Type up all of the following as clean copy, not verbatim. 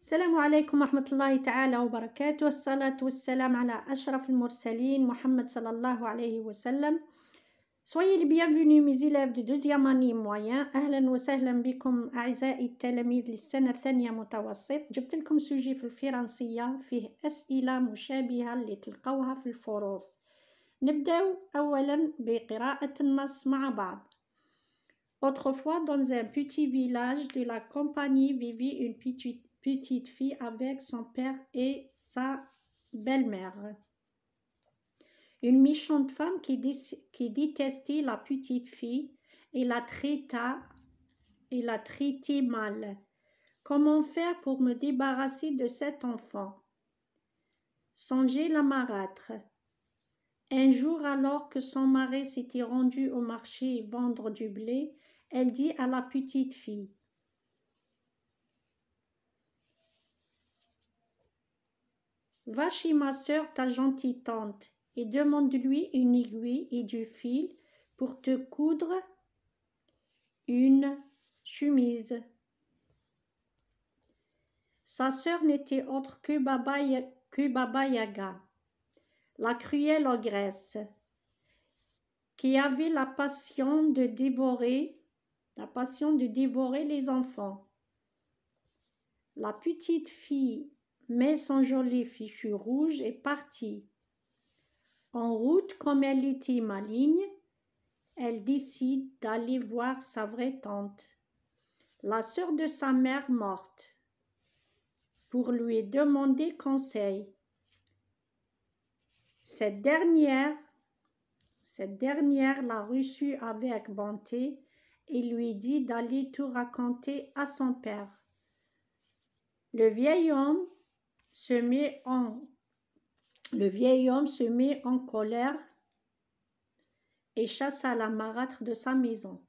السلام عليكم ورحمة الله تعالى وبركاته. الصلاة والسلام على أشرف المرسلين محمد صلى الله عليه وسلم. Soyez les bienvenus mes élèves de deuxième année moyen. أهلا وسهلا بكم أعزائي التلاميذ للسنة الثانية متوسط. جبت لكم سوجي في الفرنسية فيه أسئلة مشابهة اللي تلقوها في الفروض. نبدأ أولا بقراءة النص مع بعض. Autrefois, dans un petit village de la campagne, vivait une petite fille avec son père et sa belle-mère. Une méchante femme qui détestait la petite fille et la traitait mal. Comment faire pour me débarrasser de cet enfant? Songeait la marâtre. Un jour, alors que son mari s'était rendu au marché vendre du blé, elle dit à la petite fille: Va chez ma sœur, ta gentille tante, et demande-lui une aiguille et du fil pour te coudre une chemise. Sa sœur n'était autre que Baba Yaga, la cruelle ogresse, qui avait la passion de dévorer les enfants. La petite fille met son joli fichu rouge et partit. En route, comme elle était maligne, elle décide d'aller voir sa vraie tante, la sœur de sa mère morte, pour lui demander conseil. Cette dernière la reçut avec bonté et lui dit d'aller tout raconter à son père. Le vieil homme se met en colère et chassa la marâtre de sa maison.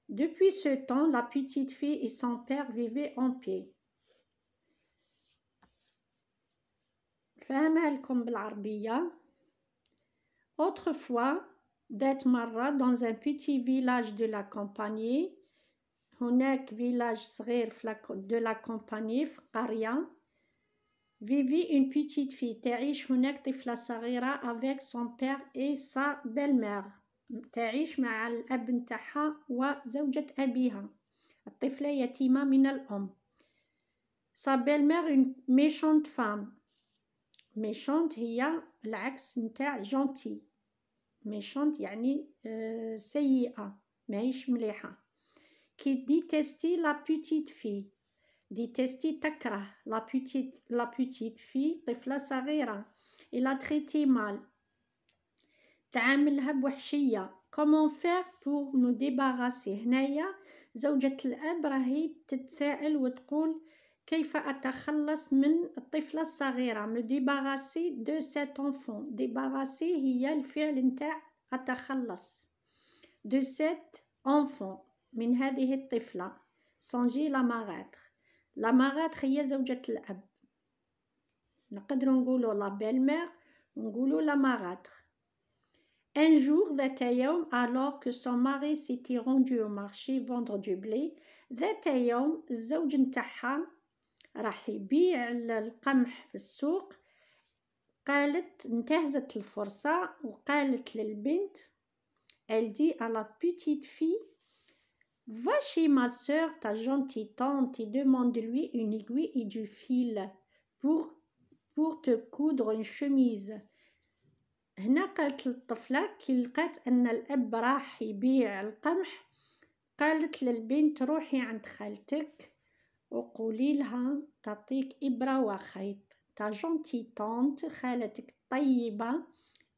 Depuis ce temps, la petite fille et son père vivaient en paix. فهمها لكم بالعربية. Autrefois, ذات مرة, dans un petit village de la campagne, هناك village صغير de la campagne في قرية, vivait une petite fille. تعيش هناك طفلة صغيرة avec son père et sa belle-mère. تعيش مع الأب نتاعها وزوجة أبيها. الطفلة يتيمة من الأم. Sa belle-mère, une méchante femme. méchante هي العكس نتاع gentil. méchante يعني سيئة ماهيش مليحة. qui détestait la petite fille. détester تكره la petite fille طفلة صغيرة. et la traiter mal. تعاملها بوحشية. comment faire pour me débarrasser. هنايا زوجة الأب راهي تتساءل وتقول كيف أتخلص من الطفلة الصغيرة. me débarrasser de cet enfant. débarrasser هي الفعل نتاع أتخلص. de cet enfant. من هذه الطفلة. songeait la marâtre. la marâtre هي زوجة الأب. نقدروا نقولوا la belle-mère ونقولوا la marâtre. Un jour, ذات يوم, alors que son mari s'était rendu au marché vendre du blé, ذات يوم الزوج نتاعها راح يبيع القمح في السوق. قالت انتهزت الفرصة وقالت للبنت elle dit à la petite fille va chez ma sœur ta gentille tante et demande-lui une aiguille et du fil pour te coudre une chemise. هنا قالت للطفلة كي لقات أن الأب راح يبيع القمح قالت للبنت روحي عند خالتك وقولي لها تعطيك إبرة وخيط. ta gentille tante خالتك طيبة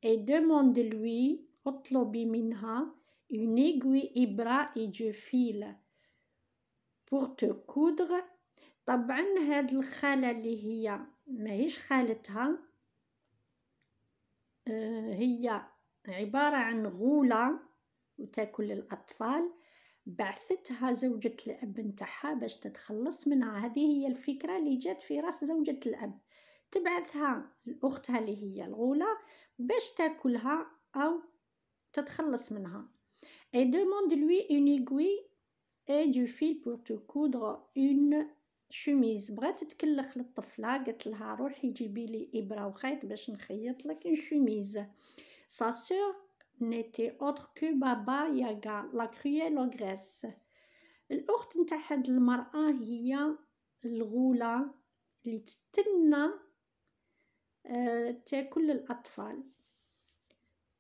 et demande-lui اطلبي منها une aiguille إبرة et du fil pour te coudre. طبعا هاد الخالة اللي هي ماهيش خالتها هي عبارة عن غولة وتاكل الأطفال. بعثتها زوجة الأب نتاعها باش تتخلص منها. هذه هي الفكرة اللي جات في راس زوجة الأب. تبعثها لأختها اللي هي الغولة باش تاكلها أو تتخلص منها. et demande-lui une aiguille et du fil pour te coudre une chemise. بغات تكلخ للطفلة، قالت لها روحي جيبي لي إبرة وخيط باش نخيط لك une chemise. Sa sœur n'était autre que Baba Yaga, la cruelle ogresse. الأخت نتاع هاد المرأة هي الغولة اللي تستنى تاكل الأطفال.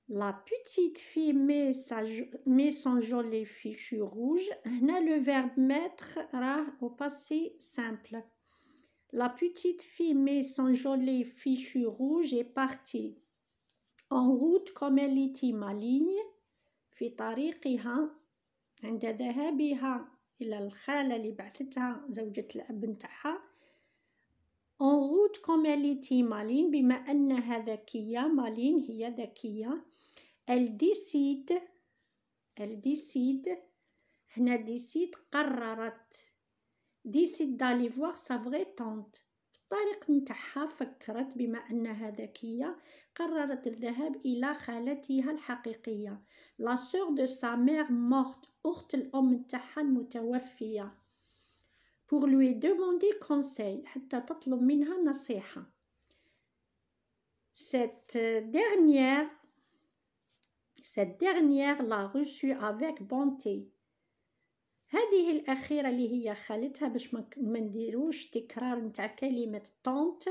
La petite fille met son joli fichu rouge. هنا le verbe mettre راه au passé simple. La petite fille met son joli fichu rouge et partie en route comme elle était maligne في طريقها عند ذهابها إلى الخالة اللي بعثتها زوجة الأب نتاعها. en route comme elle était maligne بما أنها ذكية، مالين هي ذكية. elle décide هنا décide قررت décide d'aller voir sa vraie tante. في الطريق نتاعها فكرت بما أنها ذكية قررت الذهاب إلى خالتها الحقيقية. la sœur de sa mère morte، أخت الأم نتاعها المتوفية. pour lui demander conseil، حتى تطلب منها نصيحة. cette dernière l'a reçue avec bonté. هذه الأخيرة اللي هي خالتها باش ما نديروش تكرار نتاع كلمة طونت،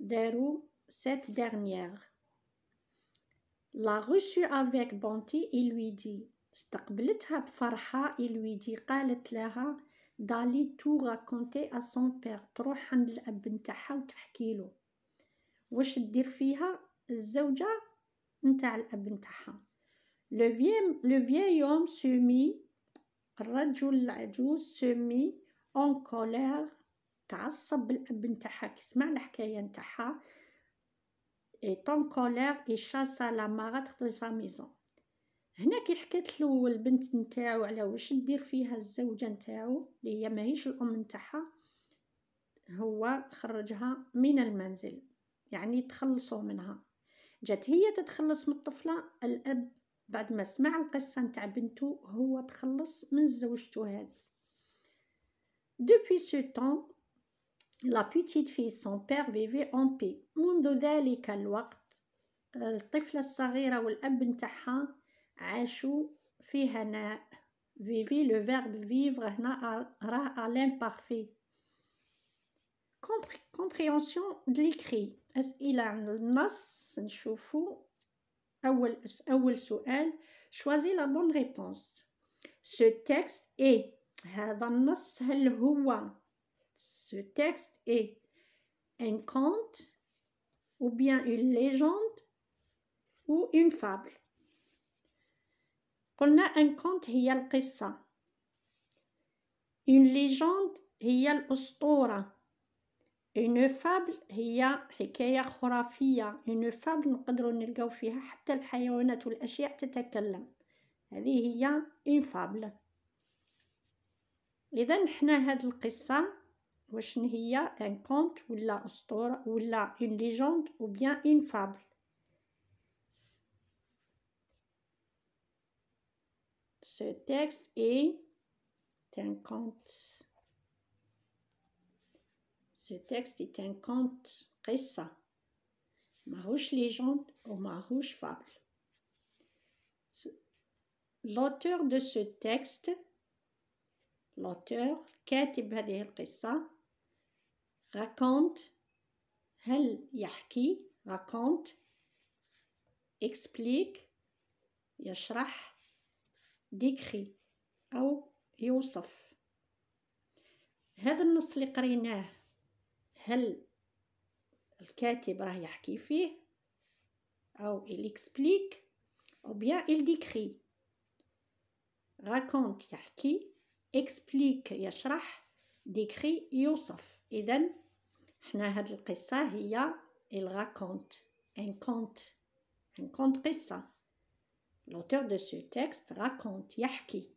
داروا cette dernière l'a reçue avec bonté et lui dit، استقبلتها بفرحة. il lui dit قالت لها d'aller tout raconter à son père، تروح عند الأب نتاعها وتحكي له. واش تدير فيها الزوجة نتاع الأب نتاعها. le vieil homme se mit، الرجل العجوز se mit en colère، تعصب الأب نتاعها كي سمع الحكاية نتاعها. est en colère et chasse la marâtre de sa maison. هنا كي حكت له البنت نتاعو على واش تدير فيها الزوجة نتاعو اللي هي ماهيش الأم نتاعها، هو خرجها من المنزل، يعني تخلصوا منها. جات هي تتخلص من الطفلة، الأب بعد ما سمع القصة نتاع بنته هو تخلص من زوجته هذه. Depuis ce temps la petite fille son père vivait en paix. منذ ذلك الوقت الطفلة الصغيرة والأب نتاعها عاشوا في هناء. vivre le verbe vivre هنا راه à l'imparfait. compréhension de l'écrit. أسئلة عن النص نشوفوا. أول سؤال choisis la bonne réponse. ce texte est، هذا النص هل هو، ce texte est un conte ou bien une légende ou une fable. قلنا un conte هي القصة، une légende هي الأسطورة، une fable هي حكاية خرافية. une fable نقدروا نلقاو فيها حتى الحيوانات والأشياء تتكلم، هذه هي une fable. إذا حنا هاد القصة واش هي un conte ولا أسطورة ولا une légende ou bien une fable. ce texte est un conte. ce texte est un conte قصة، ماهوش légende ou ماهوش fable. l'auteur de ce texte، l'auteur كاتب هذه القصة، raconte هل يحكي، raconte، explique يشرح، décrit أو يوصف. هذا النص اللي قريناه هل الكاتب راه يحكي فيه أو il explique ou bien il décrit. raconte يحكي، explique يشرح، décrit يوصف. إذن حنا هاد القصة هي il raconte un conte قصة. l'auteur de ce texte raconte يحكي.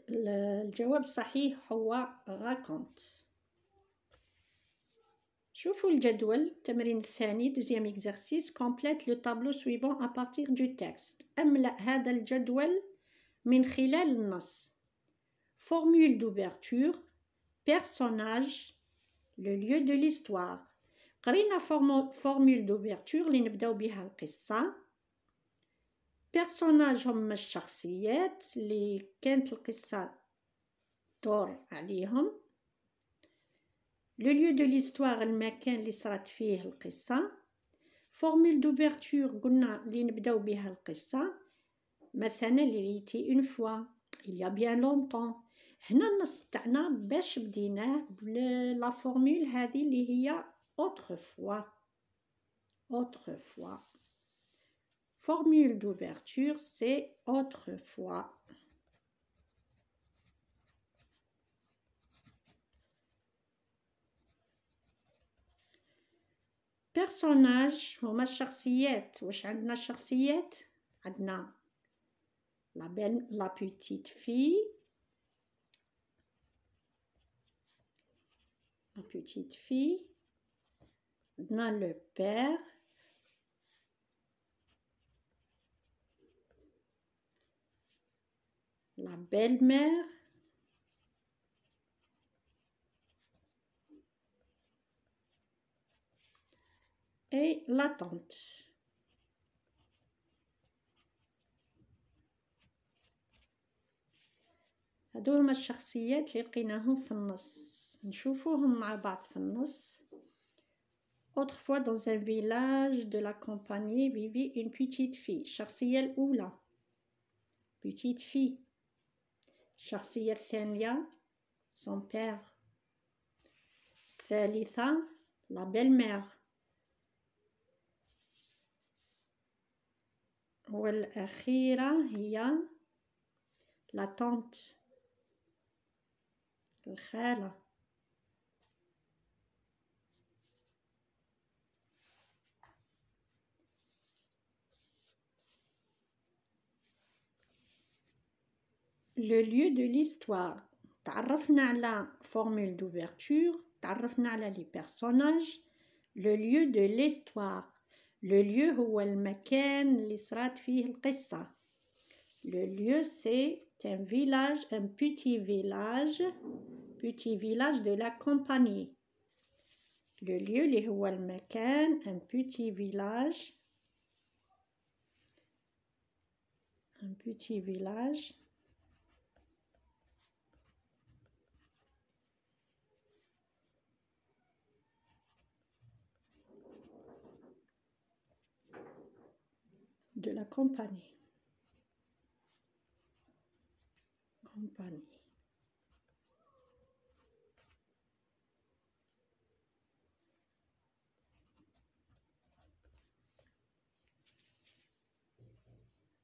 الجواب الصحيح هو raconte. شوفوا الجدول التمرين الثاني deuxième exercice complète le tableau suivant à partir du texte. أملأ هذا الجدول من خلال النص. Formule d'ouverture, personnage, le lieu de l'histoire. قرينا formule d'ouverture اللي نبداو بها القصة. personnage هم الشخصيات اللي كانت القصة دور عليهم. le lieu de l'histoire المكان اللي صارت فيه القصة. formule d'ouverture قلنا اللي نبداو بها القصة. مثلا il était une fois, il y a bien longtemps. هنا النص تاعنا باش بديناه بلا فورمول هذه اللي هي autrefois. autrefois. Formule d'ouverture, c'est autrefois. Personnage هما الشخصيات. واش عندنا الشخصيات؟ عندنا la petite fille, la petite fille, عندنا le père, la belle-mère, et la tante. هادو هما الشخصيات اللي لقيناهم في النص. نشوفوهم مع بعض في النص. Autrefois dans un village de la campagne vivait une petite fille. الشخصية الأولى petite fille. الشخصية الثانية son père. الثالثة la belle-mère. والأخيرة هي la tante. الخالة. Le lieu de l'histoire. تعرفنا على formule d'ouverture, تعرفنا على les personnages. Le lieu de l'histoire. Le lieu هو المكان اللي صارت فيه القصة. Le lieu c'est un village, un petit village de la campagne. Le lieu اللي هو المكان, un petit village de la campagne.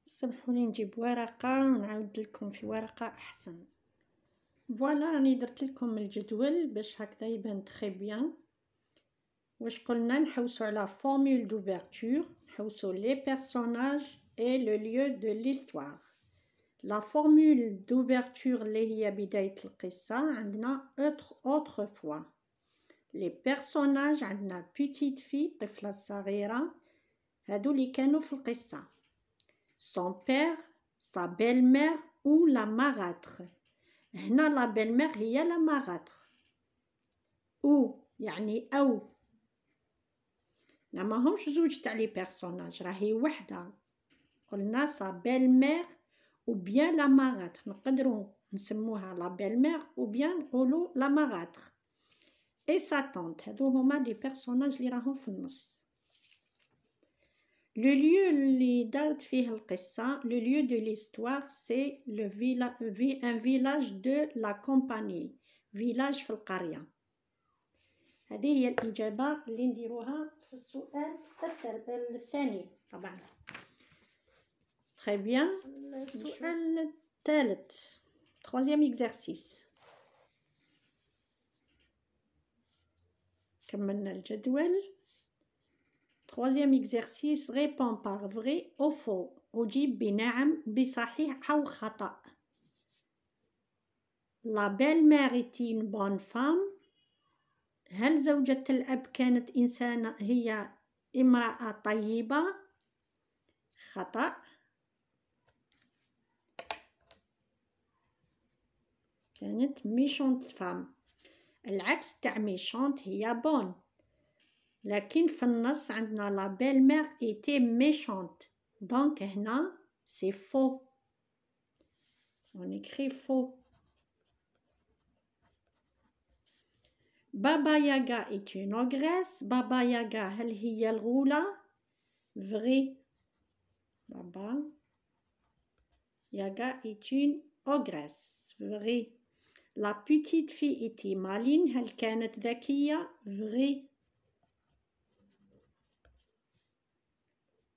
سمحوني نجيب ورقة ونعاود لكم في ورقة أحسن. فوالا راني درت لكم الجدول باش هكذا يبان تري بيان. واش قلنا؟ نحوسو على formule d'ouverture, نحوسو les personnages et le lieu de l'histoire. La formule d'ouverture اللي هي بداية القصة عندنا autrefois. Les personnages عندنا petite fille طفلة صغيرة هادو اللي كانوا في القصة. Son père, sa belle-mère ou la marâtre. هنا la belle-mère هي la marâtre. ou يعني أو. ما همش زوج تاع لي بيرسوناج راهي وحدة. قلنا sa belle-mère ou bien la marâtre. نقدروا نسموها la belle-mère ou bien نقولوا la marâtre. et sa tante. هذو هما لي بيرسوناج اللي راهم في النص. Le lieu اللي دارت فيه القصة, le lieu de l'histoire, c'est un village de la campagne. village في القرية. هذه هي الإجابة اللي نديروها في السؤال الثاني طبعا. Très bien. السؤال الثالث. Troisième exercice. كملنا الجدول. Troisième exercice, réponds par vrai ou faux. أجيب بنعم بصحيح أو خطأ. La belle-mère est une bonne femme. هل زوجة الأب كانت إنسانة، هي امرأة طيبة؟ خطأ. كانت ميشونت فام. العكس تاع ميشونت هي بون، لكن في النص عندنا لا بيل مير ايتي ميشونت، دونك هنا سي فو، on écrit faux. Baba Yaga est une ogresse. Baba Yaga هل هي الغولة؟ vrai. Baba Yaga est une ogresse. vrai. La petite fille était maline. هل كانت ذكية؟ vrai.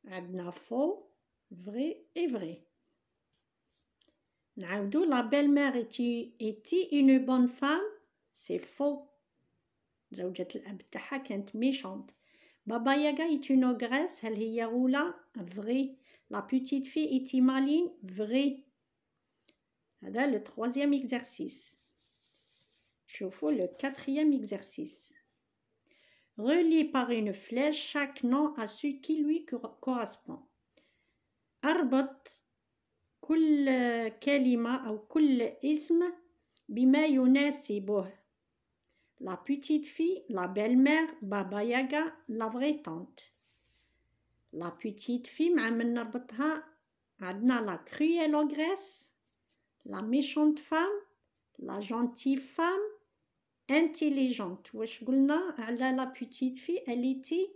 عندنا faux, vrai et vrai. نعاودو la belle-mère était une bonne femme. c'est faux. زوجة الأب تاعها كانت méchante. Baba Yaga est une ogresse. هل هي غولة؟ vrai. La petite fille était maline. vrai. هذا le troisième exercice. شوفوا le quatrième exercice. Relié par une flèche chaque nom à ce qui lui correspond. أربط كل كلمة أو كل اسم بما يناسبه. La petite fille, la belle-mère, Baba Yaga, la vraie tante. La petite fille مع من نربطها عندنا la cruelle ogresse, la méchante femme, la gentille femme, intelligente. واش قلنا على la petite fille؟ elle était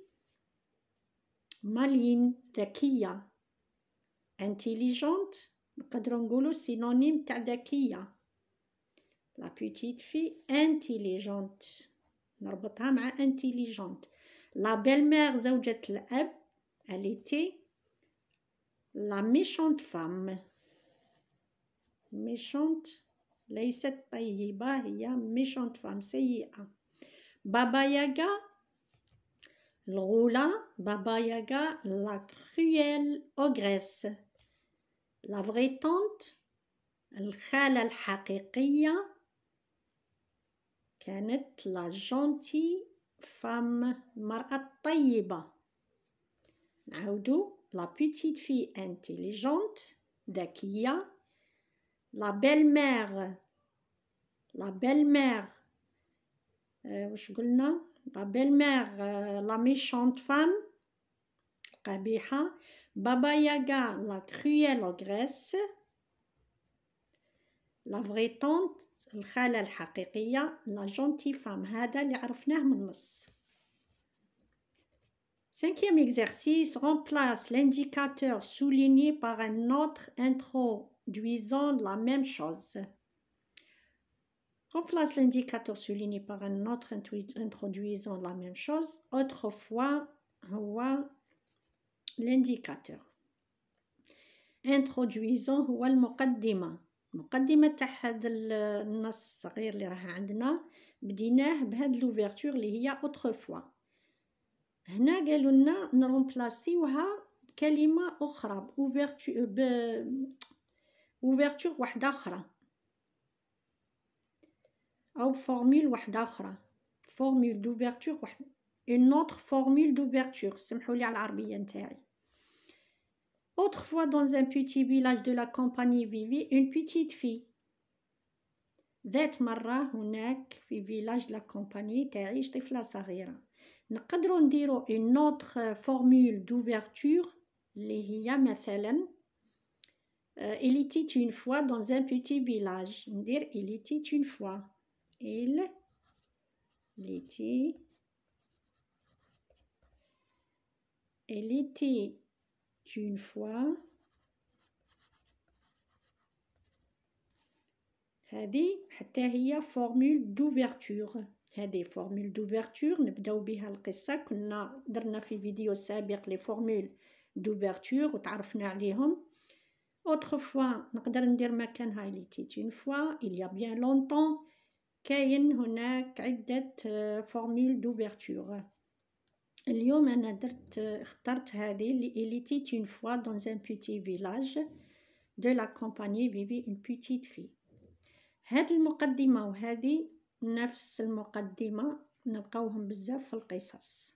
maline، ذكية. intelligente نقدروا نقولوا synonyme تاع ذكية. La petite fille intelligente نربطها مع intelligente. La belle-mère زوجة الأب elle était la méchante femme. méchante ليست طيبة، هي méchante femme سيئة. Baba Yaga الغولة. Baba Yaga la cruelle ogresse. La vraie tante الخالة الحقيقية كانت la gentille femme المرأة الطيبة. نعاودو la petite fille intelligente ذكية. la belle-mère واش قلنا؟ la belle-mère la méchante femme قبيحة. Baba Yaga la cruelle ogresse. la vraie tante الخالة الحقيقية la gentille femme. هذا اللي عرفناه من النص. Cinquième exercice, remplace l'indicateur souligné par un autre introduisant la même chose. Remplace l'indicateur souligné par un autre introduisant la même chose. Autrefois, هو l'indicateur. Introduisant هو المقدمة. المقدمة تاع هذا النص الصغير اللي راه عندنا بديناه بهاد l'ouverture اللي هي autrefois. هنا قالوا لنا نرومبلاسيوها بكلمة أخرى ouverture واحدة أخرى أو formule واحدة أخرى. formule d'ouverture واحدة. une autre formule d'ouverture. سمحوا لي على العربية نتاعي. Autrefois dans un petit village de la campagne vivait une petite fille. ذات مرة هناك في فيلاج لا كومباني تعيش طفلة صغيرة. نقدروا نديروا une autre formule d'ouverture اللي هي مثلا il était une fois dans un petit village. ندير il était une fois. il était une fois. هذه حتى هي formule d'ouverture. هذه formule d'ouverture نبداو بها القصة. كنا درنا في فيديو سابق لي formule d'ouverture وتعرفنا عليهم. autrefois نقدر ندير مكانها il était une fois, il y a bien longtemps. كاين هناك عدة formule d'ouverture. اليوم أنا اخترت هذه اللي il était une fois dans un petit village de la campagne vivait une petite fille. هذه المقدمة وهذه نفس المقدمة نلقاوهم بزاف في القصص.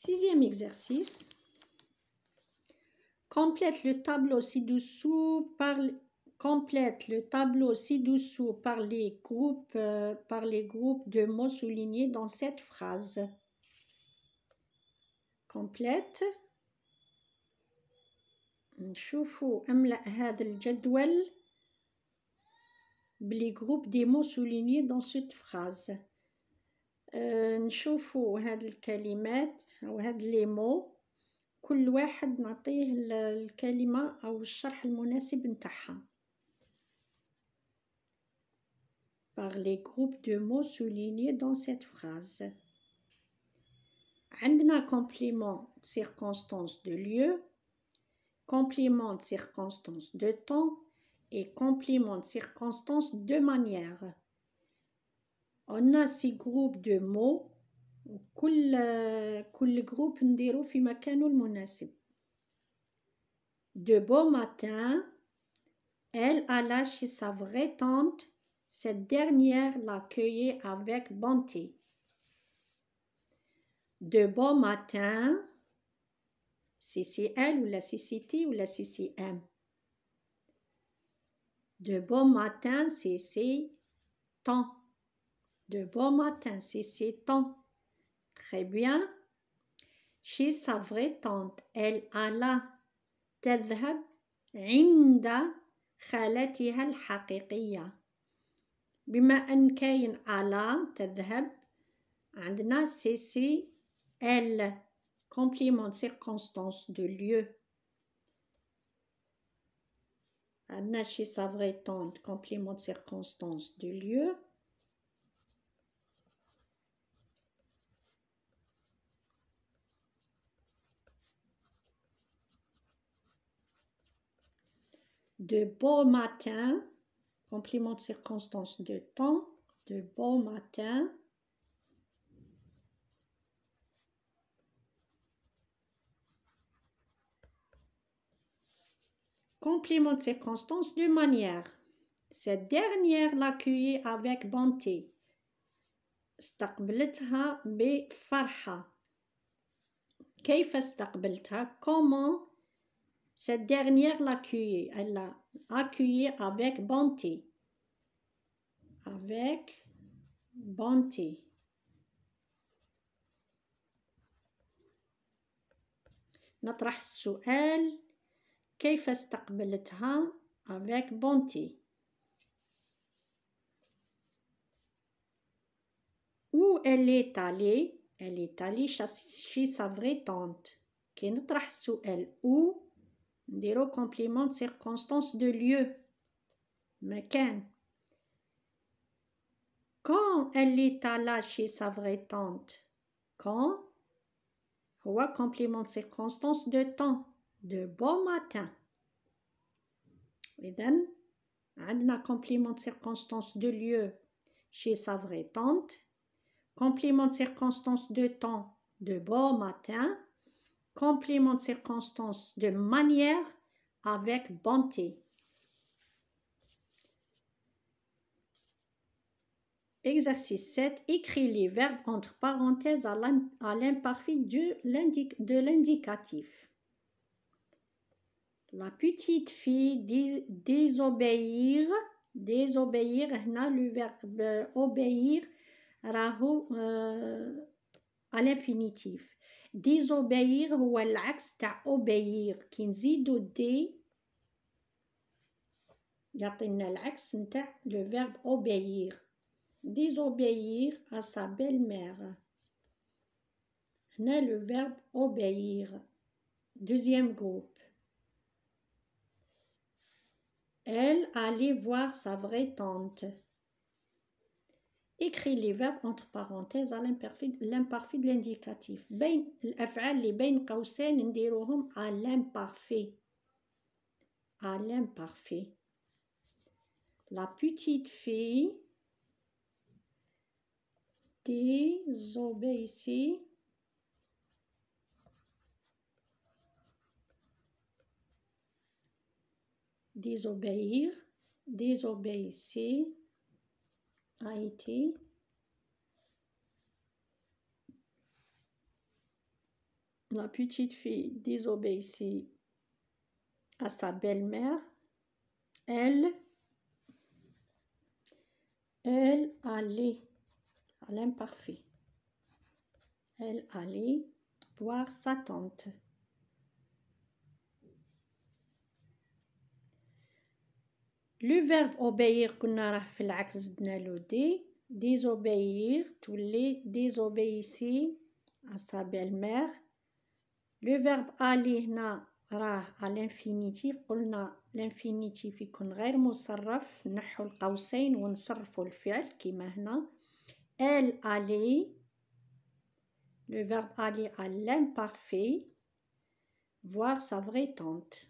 Sixième exercice. Complète le tableau ci-dessous par les groupes de mots soulignés dans cette phrase. Complète. نشوفوا أملأ هذا الجدول بلي groupes des mots soulignés dans cette phrase. نشوفوا هاد الكلمات أو هاد لي مو، كل واحد نعطيه الكلمة أو الشرح المناسب نتاعها. Par les groupes de mots soulignés dans cette phrase. عندنا complément de circonstance de lieu, complément de circonstance de temps et complément de circonstance de manière. On a 6 groupes de mots كل groupe نديرو في مكانه المناسب. De beau matin, elle alla chez sa vraie tante. Cette dernière l'accueillait avec bonté. De beau matin, CCL ou la CCT ou la CCM. De beau matin, c'est temps. De beau matin, c'est temps. Très bien. Chez sa vraie tante, elle alla تذهب عند خالتها الحقيقية. بما أن كاين على تذهب عندنا سي elle, complément de circonstance de lieu. عندنا chez sa vraie tante, complément de circonstance de lieu. De beau matin, complément de circonstance de temps, de beau matin. Complément de circonstance de manière. Cette dernière l'accueillit avec bonté. استقبلتها بفرحة. كيف استقبلتها? Comment cette dernière l'accueillit? Elle l'a accueilli avec bonté. Avec bonté. نطرح السؤال كيف استقبلتها avec bonté. Où elle est allée? Elle est allée chez sa vraie tante. كي نطرح السؤال où نديرو complément de circonstance de lieu. مكان. Quand elle est allée chez sa vraie tante? Quand هو complément de circonstance de temps. De beau matin. إذن عندنا complément de circonstance de lieu chez sa vraie tante. Complément de circonstance de temps de beau matin. Complément de circonstance de manière avec bonté. Exercice 7. Écris les verbes entre parenthèses à l'imparfait de l'indicatif. La petite fille désobéir. Désobéir, هنا le verbe obéir راهو à l'infinitif. désobéir هو العكس تاع obéir. كي نزيدو دي يعطينا العكس نتاع le verbe obéir. Désobéir à sa belle-mère. هنا le verbe obéir. Deuxième groupe. Elle allait voir sa vraie tante. Écris les verbes entre parenthèses à l'imparfait de l'indicatif. بين الأفعال اللي بين قوسين نديروهم à l'imparfait. À l'imparfait. La petite fille désobéissait désobéir, désobéissait, a été. La petite fille désobéissait à sa belle-mère. Elle allait, à l'imparfait. Elle allait voir sa tante. Le verbe obéir كنا راه في العكس زدنا له دي. Désobéir تولي désobéissait à sa belle-mère. Le verbe aller هنا راه à l'infinitif. قلنا l'infinitif يكون غير مصرف، نحو القوسين ونصرفوا الفعل كيما هنا. Elle allait. Le verbe aller à l'imparfait. Voir sa vraie tante.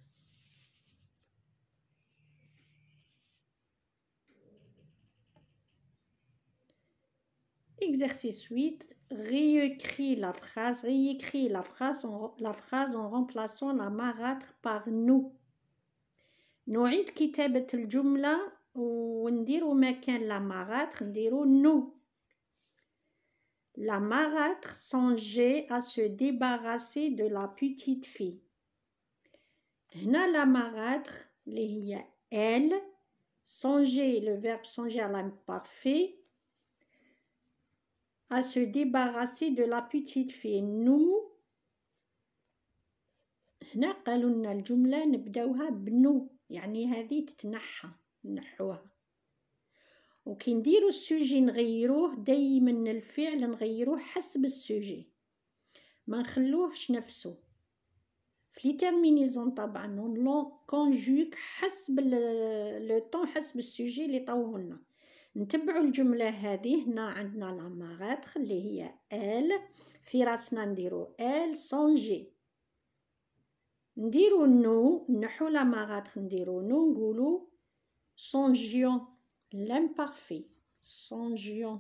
Exercice 8, réécris la phrase. Réécris la phrase en remplaçant la marâtre par nous. نعيد كتابة الجملة ونديرو مكان la marâtre نديرو nous. La marâtre songeait à se débarrasser de la petite fille. هنا la marâtre اللي هي elle. Songer, le verbe songer à l'imparfait. À se débarrasser de la petite fille. Nous هنا قالوا لنا الجملة نبداوها بنو، يعني هذه تتنحى نحوها. وكي نديرو السوجي نغيروه دايما الفعل نغيروه حسب السوجي، ما نخلوهش نفسه. في لي تيرمينيزون طبعا نون كونجوك حسب لو طون، حسب السوجي اللي طوه لنا. نتبعوا الجملة هذه. هنا عندنا لا ماراتر اللي هي elle. في راسنا نديرو elle songeait. نديرو نو نحو لا ماراتر نديرو نو نقولو songions l'imparfait. songions.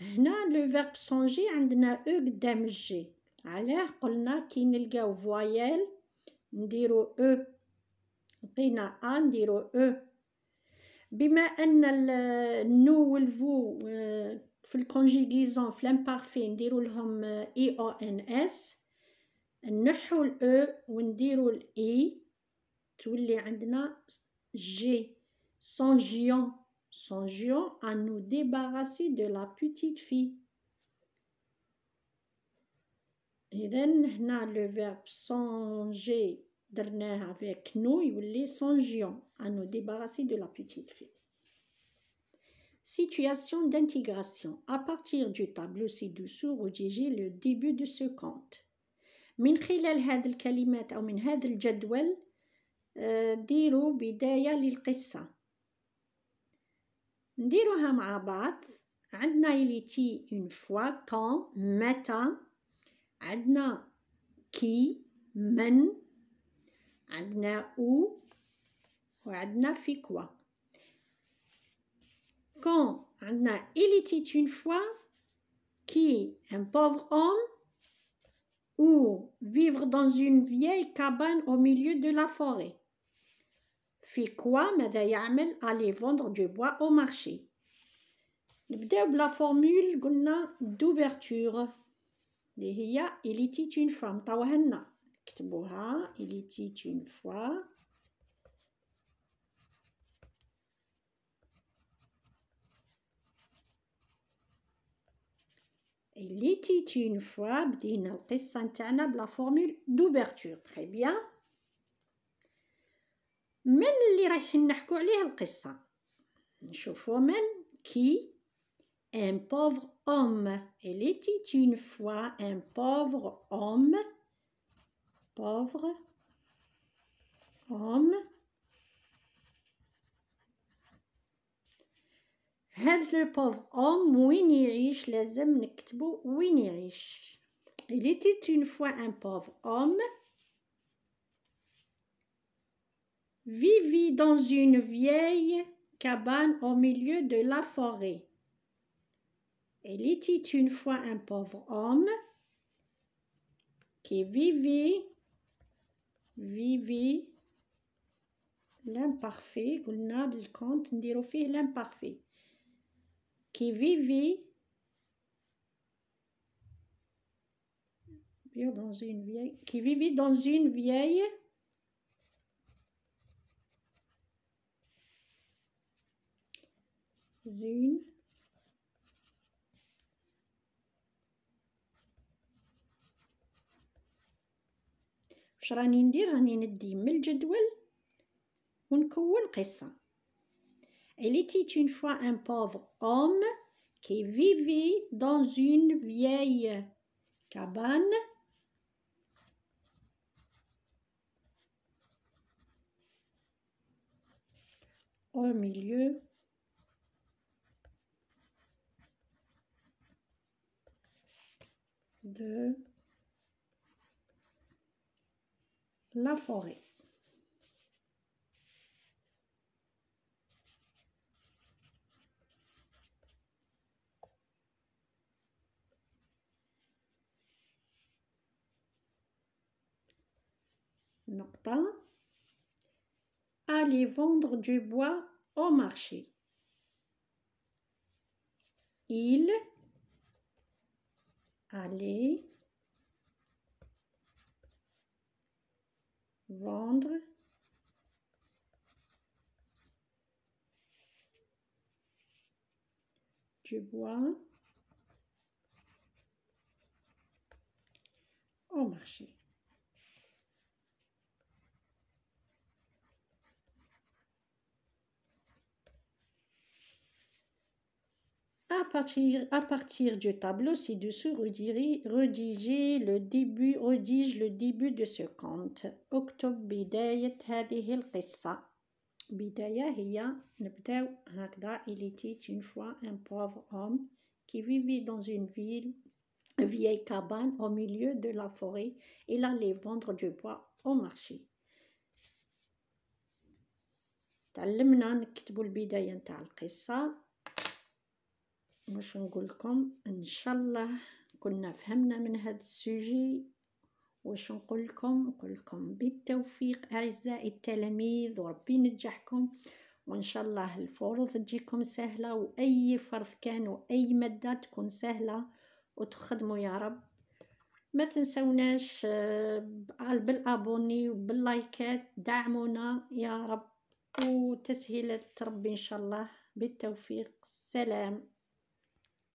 هنا لو فيرب سونجي عندنا او قدام الجي. علاه قلنا كي نلقاو فوايال نديرو او، لقينا ا نديرو او. بما ان النو والفو في الكونجيغيزون في الامبارفي نديرو لهم اي او ان اس، نحو الاو ونديرو الاي تولي عندنا جي. songions. songions à nous débarrasser de la petite fille. إذن هنا le verbe songer درناه avec nous يولي songions à nous débarrasser de la petite fille. Situation d'intégration. À partir du tableau ci-dessous rédigez le début de ce conte. من خلال هذه الكلمات أو من هذا الجدول ديروا بداية للقصة. نديروها مع بعض. عندنا يليتي une fois quand متى، عندنا كي من، عندنا où وعندنا في كوا. quand عندنا il était une fois qui un pauvre homme ou vivre dans une vieille cabane au milieu de la forêt. في quoi ماذا يعمل aller vendre du bois au marché. نبداو بلا فورمول قلنا d'ouverture اللي هي il était une fois. نطوها لنا نكتبوها il était une fois. il était une fois بدينا القصة نتاعنا بلا فورمول d'ouverture. très bien. من اللي رايحين نحكو عليه القصة؟ نشوفوا من كي un pauvre homme. il était une fois un pauvre homme. pauvre homme. هذا le pauvre homme وين يعيش؟ لازم نكتبو وين يعيش. il était une fois un pauvre homme vivit dans une vieille cabane au milieu de la forêt. il était une fois un pauvre homme qui vivait l'imparfait. قلنا بالكونت نديرو فيه l'imparfait. Qui vivait dans une vieille واش راني ندير؟ راني ندي من الجدول ونكون قصة. Il était une fois un pauvre homme qui vivait dans une vieille cabane au milieu de la forêt. نقطة. Aller vendre du bois au marché. Il allait vendre du bois au marché. À partir du tableau ci-dessous, rédige le début de ce conte. اكتب بداية هذه القصة. بداية هي نبداو هكذا. Il était une fois un pauvre homme qui vivait dans une vieille cabane au milieu de la forêt. Il allait vendre du bois au marché. تعلمنا نكتبوا البداية نتاع القصة. واش نقول لكم؟ ان شاء الله كنا فهمنا من هذا السوجي. واش نقول لكم بالتوفيق اعزائي التلاميذ، وربي ينجحكم، وان شاء الله الفروض تجيكم سهله، واي فرض كان واي ماده تكون سهله وتخدموا يا رب. ما تنسوناش بالابوني وباللايكات، دعمونا يا رب، وتسهيلات ربي ان شاء الله. بالتوفيق. سلام.